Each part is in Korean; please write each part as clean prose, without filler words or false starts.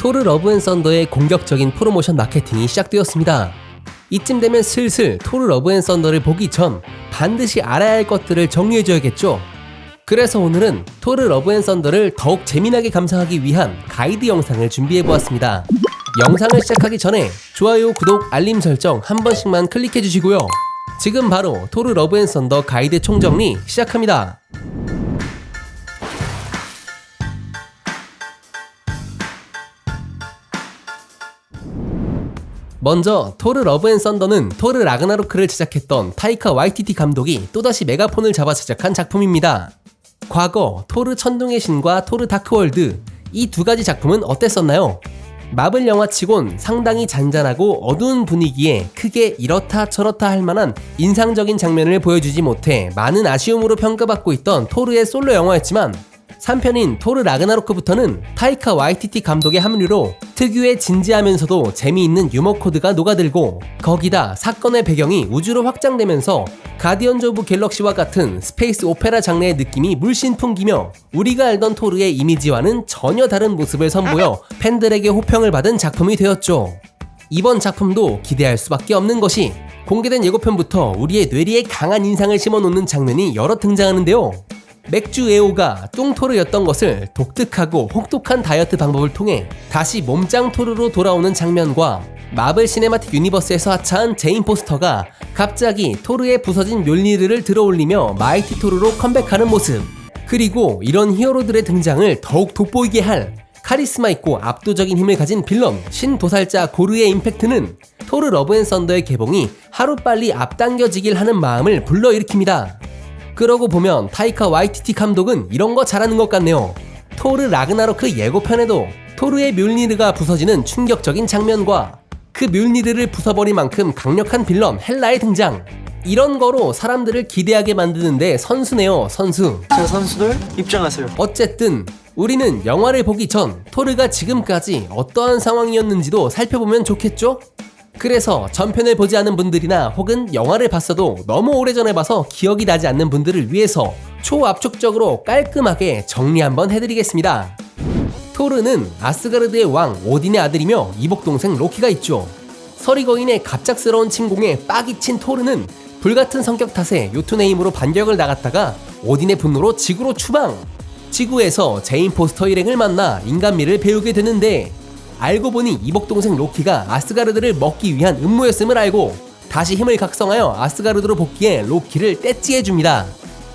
토르 러브 앤 썬더의 공격적인 프로모션 마케팅이 시작되었습니다. 이쯤 되면 슬슬 토르 러브 앤 썬더를 보기 전 반드시 알아야 할 것들을 정리해줘야겠죠. 그래서 오늘은 토르 러브 앤 썬더를 더욱 재미나게 감상하기 위한 가이드 영상을 준비해보았습니다. 영상을 시작하기 전에 좋아요, 구독, 알림 설정 한 번씩만 클릭해주시고요. 지금 바로 토르 러브 앤 썬더 가이드 총정리 시작합니다. 먼저 토르 러브 앤 썬더는 토르 라그나로크를 제작했던 타이카 와이티티 감독이 또다시 메가폰을 잡아 제작한 작품입니다. 과거 토르 천둥의 신과 토르 다크월드, 이 두 가지 작품은 어땠었나요? 마블 영화치곤 상당히 잔잔하고 어두운 분위기에 크게 이렇다 저렇다 할 만한 인상적인 장면을 보여주지 못해 많은 아쉬움으로 평가받고 있던 토르의 솔로 영화였지만 3편인 토르 라그나로크부터는 타이카 와이티티 감독의 합류로 특유의 진지하면서도 재미있는 유머 코드가 녹아들고, 거기다 사건의 배경이 우주로 확장되면서 가디언즈 오브 갤럭시와 같은 스페이스 오페라 장르의 느낌이 물씬 풍기며 우리가 알던 토르의 이미지와는 전혀 다른 모습을 선보여 팬들에게 호평을 받은 작품이 되었죠. 이번 작품도 기대할 수밖에 없는 것이 공개된 예고편부터 우리의 뇌리에 강한 인상을 심어놓는 장면이 여러 등장하는데요. 맥주 애호가 뚱토르였던 것을 독특하고 혹독한 다이어트 방법을 통해 다시 몸짱 토르로 돌아오는 장면과 마블 시네마틱 유니버스에서 하차한 제인 포스터가 갑자기 토르의 부서진 묠리르를 들어올리며 마이티 토르로 컴백하는 모습, 그리고 이런 히어로들의 등장을 더욱 돋보이게 할 카리스마 있고 압도적인 힘을 가진 빌런 신도살자 고르의 임팩트는 토르 러브 앤 썬더의 개봉이 하루빨리 앞당겨지길 하는 마음을 불러일으킵니다. 그러고 보면 타이카 와이티티 감독은 이런 거 잘하는 것 같네요. 토르 라그나로크 예고편에도 토르의 묠리르가 부서지는 충격적인 장면과 그 묠리르를 부숴버릴 만큼 강력한 빌런 헬라의 등장, 이런 거로 사람들을 기대하게 만드는데 선수네요, 선수. 자, 선수들 입장하세요. 어쨌든 우리는 영화를 보기 전 토르가 지금까지 어떠한 상황이었는지도 살펴보면 좋겠죠? 그래서 전편을 보지 않은 분들이나 혹은 영화를 봤어도 너무 오래전에 봐서 기억이 나지 않는 분들을 위해서 초압축적으로 깔끔하게 정리 한번 해드리겠습니다. 토르는 아스가르드의 왕 오딘의 아들이며 이복동생 로키가 있죠. 서리거인의 갑작스러운 침공에 빡이 친 토르는 불같은 성격 탓에 요툰헤임으로 반격을 나갔다가 오딘의 분노로 지구로 추방! 지구에서 제인 포스터 일행을 만나 인간미를 배우게 되는데, 알고 보니 이복동생 로키가 아스가르드를 먹기 위한 음모였음을 알고 다시 힘을 각성하여 아스가르드로 복귀해 로키를 떼찌해줍니다.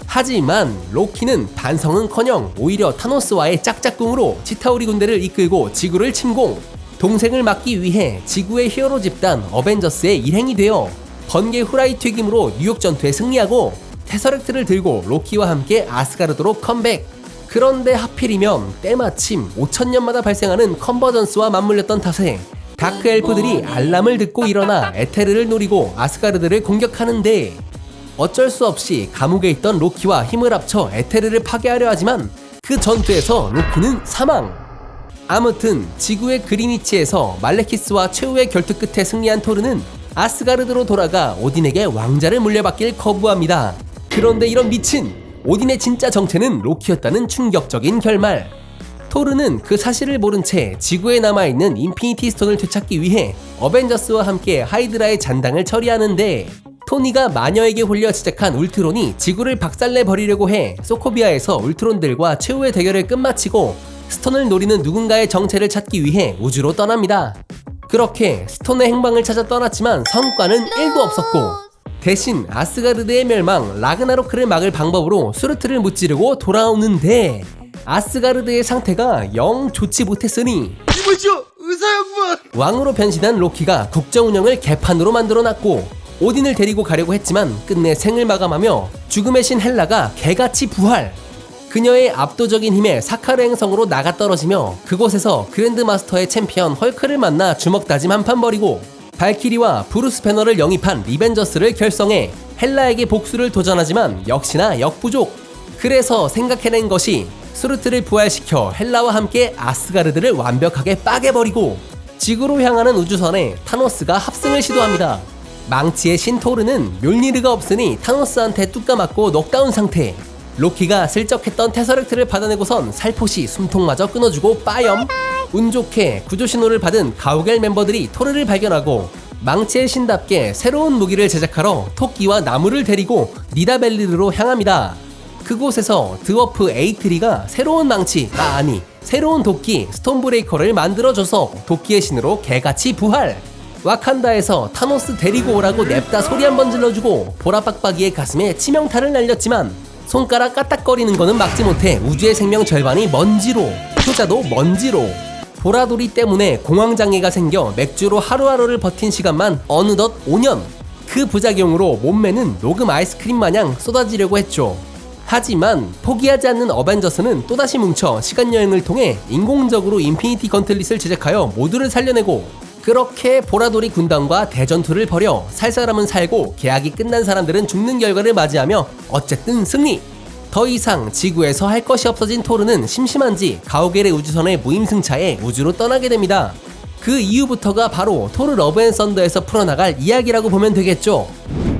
하지만 로키는 반성은커녕 오히려 타노스와의 짝짝꿍으로 치타우리 군대를 이끌고 지구를 침공, 동생을 막기 위해 지구의 히어로 집단 어벤져스의 일행이 되어 번개 후라이 튀김으로 뉴욕 전투에 승리하고 테서렉트를 들고 로키와 함께 아스가르드로 컴백. 그런데 하필이면 때마침 5000년마다 발생하는 컨버전스와 맞물렸던 탓에 다크 엘프들이 알람을 듣고 일어나 에테르를 노리고 아스가르드를 공격하는데, 어쩔 수 없이 감옥에 있던 로키와 힘을 합쳐 에테르를 파괴하려 하지만 그 전투에서 로키는 사망! 아무튼 지구의 그리니치에서 말레키스와 최후의 결투 끝에 승리한 토르는 아스가르드로 돌아가 오딘에게 왕자를 물려받길 거부합니다. 그런데 이런 미친! 오딘의 진짜 정체는 로키였다는 충격적인 결말. 토르는 그 사실을 모른 채 지구에 남아있는 인피니티 스톤을 되찾기 위해 어벤져스와 함께 하이드라의 잔당을 처리하는데, 토니가 마녀에게 홀려 제작한 울트론이 지구를 박살내버리려고 해 소코비아에서 울트론들과 최후의 대결을 끝마치고 스톤을 노리는 누군가의 정체를 찾기 위해 우주로 떠납니다. 그렇게 스톤의 행방을 찾아 떠났지만 성과는 1도 없었고, 대신 아스가르드의 멸망 라그나로크를 막을 방법으로 수르트를 무찌르고 돌아오는데, 아스가르드의 상태가 영 좋지 못했으니 이보시오, 의사 양반! 왕으로 변신한 로키가 국정 운영을 개판으로 만들어놨고, 오딘을 데리고 가려고 했지만 끝내 생을 마감하며 죽음의 신 헬라가 개같이 부활! 그녀의 압도적인 힘에 사카르 행성으로 나가떨어지며 그곳에서 그랜드마스터의 챔피언 헐크를 만나 주먹다짐 한판 벌이고, 발키리와 브루스 배너를 영입한 리벤저스를 결성해 헬라에게 복수를 도전하지만 역시나 역부족. 그래서 생각해낸 것이 수르트를 부활시켜 헬라와 함께 아스가르드를 완벽하게 빠개버리고 지구로 향하는 우주선에 타노스가 합승을 시도합니다. 망치의 신 토르는 묠리르가 없으니 타노스한테 뚝 까맞고 넉다운 상태. 로키가 슬쩍 했던 테서렉트를 받아내고선 살포시 숨통마저 끊어주고 빠염. 운 좋게 구조 신호를 받은 가오갤 멤버들이 토르를 발견하고 망치의 신답게 새로운 무기를 제작하러 토끼와 나무를 데리고 니다벨리르로 향합니다. 그곳에서 드워프 에이트리가 새로운 새로운 도끼 스톤브레이커를 만들어줘서 도끼의 신으로 개같이 부활. 와칸다에서 타노스 데리고 오라고 냅다 소리 한번 질러주고 보라빡빡이의 가슴에 치명타를 날렸지만 손가락 까딱거리는 거는 막지 못해 우주의 생명 절반이 먼지로, 효자도 먼지로. 보라돌이 때문에 공황장애가 생겨 맥주로 하루하루를 버틴 시간만 어느덧 5년. 그 부작용으로 몸매는 녹음 아이스크림 마냥 쏟아지려고 했죠. 하지만 포기하지 않는 어벤져스는 또다시 뭉쳐 시간여행을 통해 인공적으로 인피니티 건틀릿을 제작하여 모두를 살려내고, 그렇게 보라돌이 군단과 대전투를 벌여 살 사람은 살고 계약이 끝난 사람들은 죽는 결과를 맞이하며 어쨌든 승리! 더 이상 지구에서 할 것이 없어진 토르는 심심한지 가오갤의 우주선에 무임승차해 우주로 떠나게 됩니다. 그 이후부터가 바로 토르 러브 앤 썬더에서 풀어나갈 이야기라고 보면 되겠죠.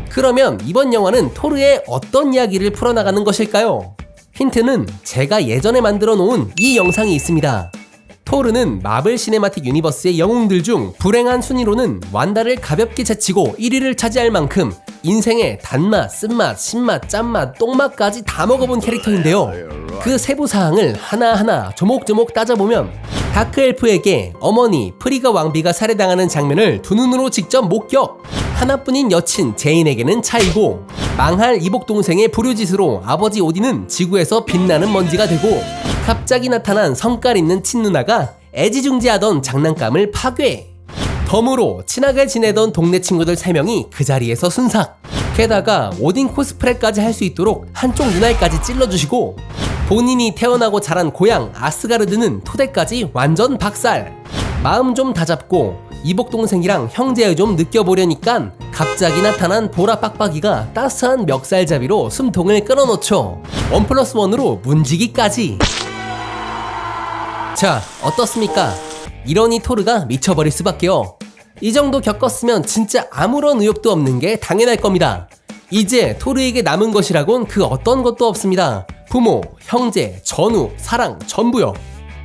그러면 이번 영화는 토르의 어떤 이야기를 풀어나가는 것일까요? 힌트는 제가 예전에 만들어 놓은 이 영상이 있습니다. 토르는 마블 시네마틱 유니버스의 영웅들 중 불행한 순위로는 완다를 가볍게 제치고 1위를 차지할 만큼 인생의 단맛, 쓴맛, 신맛, 짠맛, 똥맛까지 다 먹어본 캐릭터인데요. 그 세부사항을 하나하나 조목조목 따져보면 다크엘프에게 어머니 프리가 왕비가 살해당하는 장면을 두 눈으로 직접 목격! 하나뿐인 여친 제인에게는 차이고, 망할 이복동생의 불효짓으로 아버지 오딘은 지구에서 빛나는 먼지가 되고, 갑자기 나타난 성깔 있는 친누나가 애지중지하던 장난감을 파괴! 덤으로 친하게 지내던 동네 친구들 3명이 그 자리에서 순삭! 게다가 오딘 코스프레까지 할 수 있도록 한쪽 눈알까지 찔러주시고, 본인이 태어나고 자란 고향 아스가르드는 토대까지 완전 박살! 마음 좀 다잡고 이복동생이랑 형제애 좀 느껴보려니깐 갑자기 나타난 보라빡빡이가 따스한 멱살잡이로 숨통을 끊어놓죠. 1+1으로 문지기까지. 자, 어떻습니까? 이러니 토르가 미쳐버릴 수밖에요. 이 정도 겪었으면 진짜 아무런 의욕도 없는 게 당연할 겁니다. 이제 토르에게 남은 것이라곤 그 어떤 것도 없습니다. 부모, 형제, 전우, 사랑 전부요.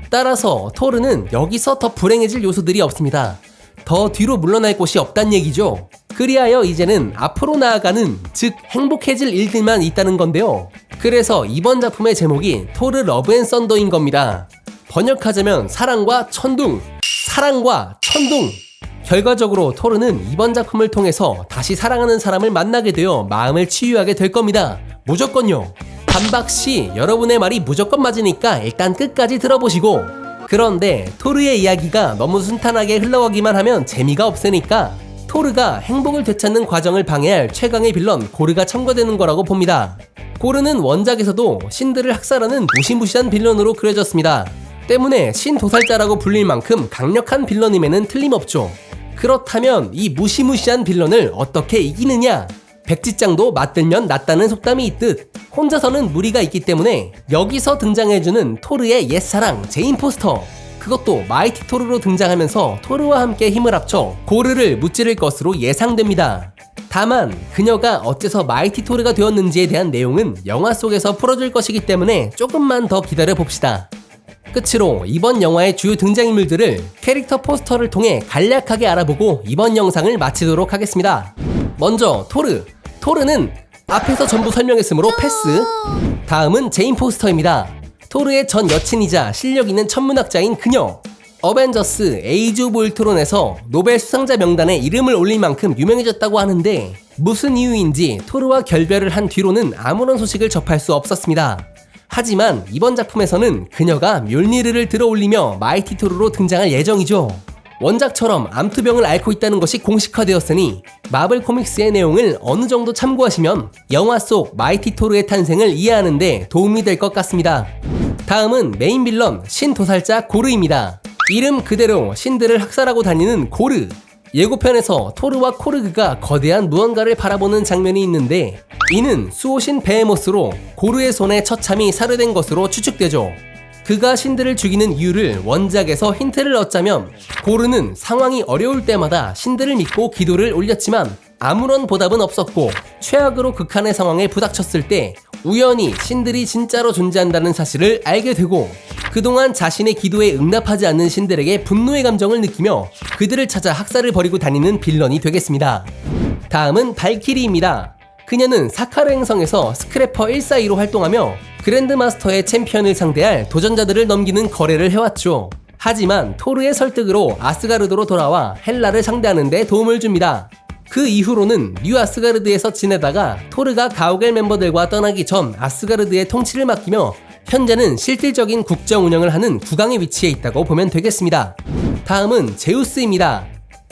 따라서 토르는 여기서 더 불행해질 요소들이 없습니다. 더 뒤로 물러날 곳이 없단 얘기죠. 그리하여 이제는 앞으로 나아가는, 즉 행복해질 일들만 있다는 건데요. 그래서 이번 작품의 제목이 토르 러브 앤 썬더인 겁니다. 번역하자면 사랑과 천둥! 사랑과 천둥! 결과적으로 토르는 이번 작품을 통해서 다시 사랑하는 사람을 만나게 되어 마음을 치유하게 될 겁니다. 무조건요. 반박시 여러분의 말이 무조건 맞으니까 일단 끝까지 들어보시고, 그런데 토르의 이야기가 너무 순탄하게 흘러가기만 하면 재미가 없으니까 토르가 행복을 되찾는 과정을 방해할 최강의 빌런 고르가 첨가되는 거라고 봅니다. 고르는 원작에서도 신들을 학살하는 무시무시한 빌런으로 그려졌습니다. 때문에 신도살자라고 불릴 만큼 강력한 빌런임에는 틀림없죠. 그렇다면 이 무시무시한 빌런을 어떻게 이기느냐? 백지장도 맞들면 낫다는 속담이 있듯 혼자서는 무리가 있기 때문에 여기서 등장해주는 토르의 옛사랑 제인 포스터, 그것도 마이티 토르로 등장하면서 토르와 함께 힘을 합쳐 고르를 무찌를 것으로 예상됩니다. 다만 그녀가 어째서 마이티 토르가 되었는지에 대한 내용은 영화 속에서 풀어줄 것이기 때문에 조금만 더 기다려봅시다. 끝으로 이번 영화의 주요 등장인물들을 캐릭터 포스터를 통해 간략하게 알아보고 이번 영상을 마치도록 하겠습니다. 먼저 토르는 앞에서 전부 설명했으므로 패스. 다음은 제인 포스터입니다. 토르의 전 여친이자 실력 있는 천문학자인 그녀. 어벤져스 에이즈 오브 울트론에서 노벨 수상자 명단에 이름을 올릴 만큼 유명해졌다고 하는데 무슨 이유인지 토르와 결별을 한 뒤로는 아무런 소식을 접할 수 없었습니다. 하지만 이번 작품에서는 그녀가 묠니르를 들어올리며 마이티 토르로 등장할 예정이죠. 원작처럼 암투병을 앓고 있다는 것이 공식화되었으니 마블 코믹스의 내용을 어느 정도 참고하시면 영화 속 마이티 토르의 탄생을 이해하는 데 도움이 될 것 같습니다. 다음은 메인 빌런 신도살자 고르입니다. 이름 그대로 신들을 학살하고 다니는 고르. 예고편에서 토르와 코르그가 거대한 무언가를 바라보는 장면이 있는데 이는 수호신 베헤모스로 고르의 손에 처참히 살해된 것으로 추측되죠. 그가 신들을 죽이는 이유를 원작에서 힌트를 얻자면 고르는 상황이 어려울 때마다 신들을 믿고 기도를 올렸지만 아무런 보답은 없었고 최악으로 극한의 상황에 부닥쳤을 때 우연히 신들이 진짜로 존재한다는 사실을 알게 되고 그동안 자신의 기도에 응답하지 않는 신들에게 분노의 감정을 느끼며 그들을 찾아 학살을 벌이고 다니는 빌런이 되겠습니다. 다음은 발키리입니다. 그녀는 사카르 행성에서 스크래퍼 142로 활동하며 그랜드마스터의 챔피언을 상대할 도전자들을 넘기는 거래를 해왔죠. 하지만 토르의 설득으로 아스가르드로 돌아와 헬라를 상대하는 데 도움을 줍니다. 그 이후로는 뉴 아스가르드에서 지내다가 토르가 가오갤 멤버들과 떠나기 전 아스가르드의 통치를 맡기며 현재는 실질적인 국정 운영을 하는 국왕의 위치에 있다고 보면 되겠습니다. 다음은 제우스입니다.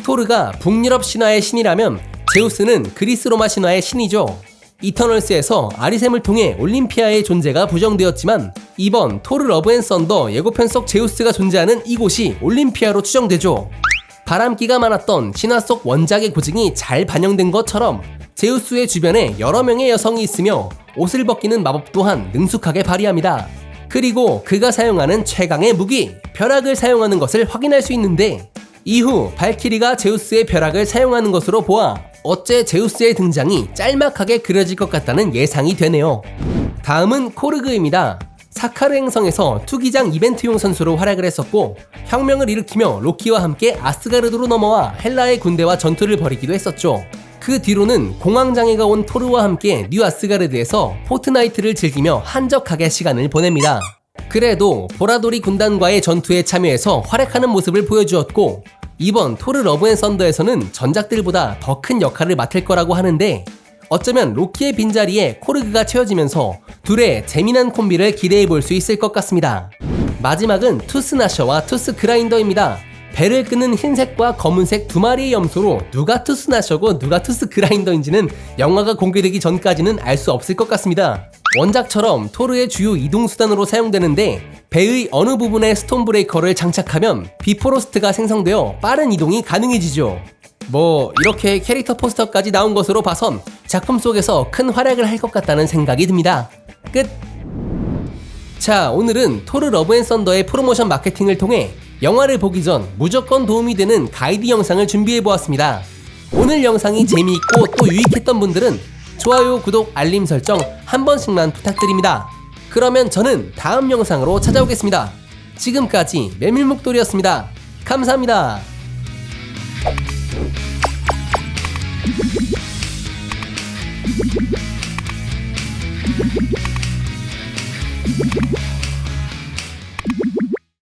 토르가 북유럽 신화의 신이라면 제우스는 그리스 로마 신화의 신이죠. 이터널스에서 아리셈을 통해 올림피아의 존재가 부정되었지만 이번 토르 러브 앤 썬더 예고편 속 제우스가 존재하는 이곳이 올림피아로 추정되죠. 바람기가 많았던 신화 속 원작의 고증이 잘 반영된 것처럼 제우스의 주변에 여러 명의 여성이 있으며 옷을 벗기는 마법 또한 능숙하게 발휘합니다. 그리고 그가 사용하는 최강의 무기, 벼락을 사용하는 것을 확인할 수 있는데 이후 발키리가 제우스의 벼락을 사용하는 것으로 보아 어째 제우스의 등장이 짤막하게 그려질 것 같다는 예상이 되네요. 다음은 코르그입니다. 사카르 행성에서 투기장 이벤트용 선수로 활약을 했었고 혁명을 일으키며 로키와 함께 아스가르드로 넘어와 헬라의 군대와 전투를 벌이기도 했었죠. 그 뒤로는 공황장애가 온 토르와 함께 뉴 아스가르드에서 포트나이트를 즐기며 한적하게 시간을 보냅니다. 그래도 보라돌이 군단과의 전투에 참여해서 활약하는 모습을 보여주었고 이번 토르 러브 앤 썬더에서는 전작들보다 더 큰 역할을 맡을 거라고 하는데 어쩌면 로키의 빈자리에 코르그가 채워지면서 둘의 재미난 콤비를 기대해 볼 수 있을 것 같습니다. 마지막은 투스 나셔와 투스 그라인더입니다. 배를 끄는 흰색과 검은색 두 마리의 염소로 누가 투스 나셔고 누가 투스 그라인더인지는 영화가 공개되기 전까지는 알 수 없을 것 같습니다. 원작처럼 토르의 주요 이동수단으로 사용되는데 배의 어느 부분에 스톤 브레이커를 장착하면 비포로스트가 생성되어 빠른 이동이 가능해지죠. 이렇게 캐릭터 포스터까지 나온 것으로 봐선 작품 속에서 큰 활약을 할 것 같다는 생각이 듭니다. 끝! 자, 오늘은 토르 러브 앤 썬더의 프로모션 마케팅을 통해 영화를 보기 전 무조건 도움이 되는 가이드 영상을 준비해보았습니다. 오늘 영상이 재미있고 또 유익했던 분들은 좋아요, 구독, 알림 설정 한 번씩만 부탁드립니다. 그러면 저는 다음 영상으로 찾아오겠습니다. 지금까지 메밀목도리였습니다. 감사합니다.